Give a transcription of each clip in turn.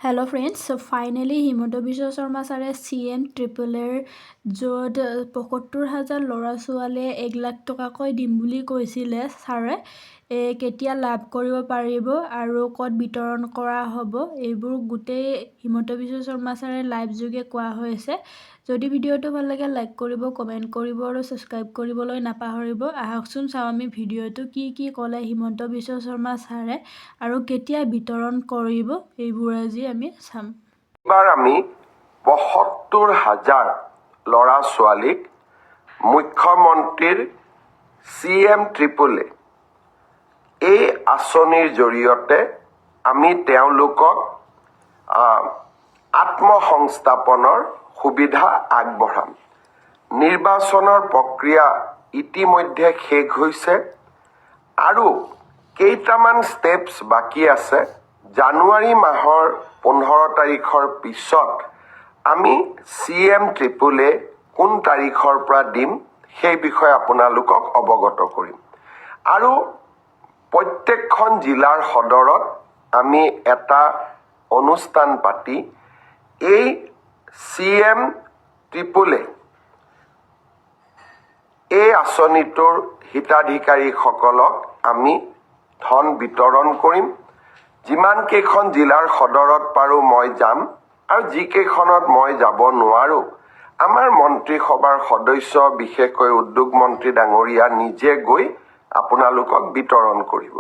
Hello friends, so finally Himanta Biswa Sarma sare CM Triple Air য'ত ৭৫,০০০ ল'ৰা ছোৱালীয়ে ১ লাখ টকাকৈ দিম বুলি কৈছিলে ছাৰে কেতিয়া লাভ কৰিব পাৰিব আৰু ক'ত বিতৰণ কৰা হ'ব এইবোৰ গোটেই হিমন্ত বিশ্ব শৰ্মা ছাৰে লাইভ যোগে কোৱা হৈছে। যদি ভিডিঅ'টো ভাল লাগে লাইক কৰিব, কমেণ্ট কৰিব আৰু ছাবস্ক্ৰাইব কৰিবলৈ নাপাহৰিব। আহকচোন চাওঁ আমি ভিডিঅ'টো কি ক'লে হিমন্ত বিশ্ব শৰ্মা ছাৰে আৰু কেতিয়া বিতৰণ কৰিব এইবোৰ আজি আমি চাম। এবাৰ আমি ৭৫,০০০ ল'ৰা ছোৱালীক মুখ্যমন্ত্ৰীৰ CM Triple A এই আঁচনিৰ জৰিয়তে আমি তেওঁলোকক আত্মসংস্থাপনৰ সুবিধা আগবঢ়াম। নিৰ্বাচনৰ প্ৰক্ৰিয়া ইতিমধ্যে শেষ হৈছে আৰু কেইটামান ষ্টেপছ বাকী আছে। জানুৱাৰী মাহৰ 15 তাৰিখৰ পিছত আমি CM Triple A কোন তাৰিখৰ পৰা দিম সেই বিষয়ে আপোনালোকক অৱগত কৰিম আৰু প্ৰত্যেকখন জিলাৰ সদৰত আমি এটা অনুষ্ঠান পাতি এই CM Triple A এই আঁচনিটোৰ হিতাধিকাৰীসকলক আমি ধন বিতৰণ কৰিম। যিমান কেইখন জিলাৰ সদৰত পাৰো মই যাম আৰু যিকেইখনত মই যাব নোৱাৰো আমাৰ মন্ত্ৰীসভাৰ সদস্য বিশেষকৈ উদ্যোগ মন্ত্ৰী ডাঙৰীয়া নিজে গৈ আপোনালোকক বিতৰণ কৰিব।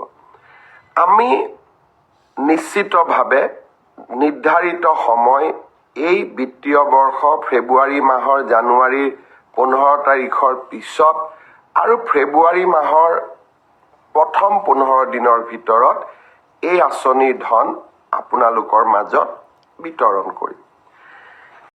আমি নিশ্চিতভাৱে নিৰ্ধাৰিত সময় এই বিত্তীয় বৰ্ষ ফেব্ৰুৱাৰী মাহৰ জানুৱাৰীৰ 15 তাৰিখৰ পিছত আৰু ফেব্ৰুৱাৰী মাহৰ প্ৰথম 15 দিনৰ ভিতৰত এই আঁচনিৰ ধন আপোনালোকৰ মাজত বিতৰণ কৰিম।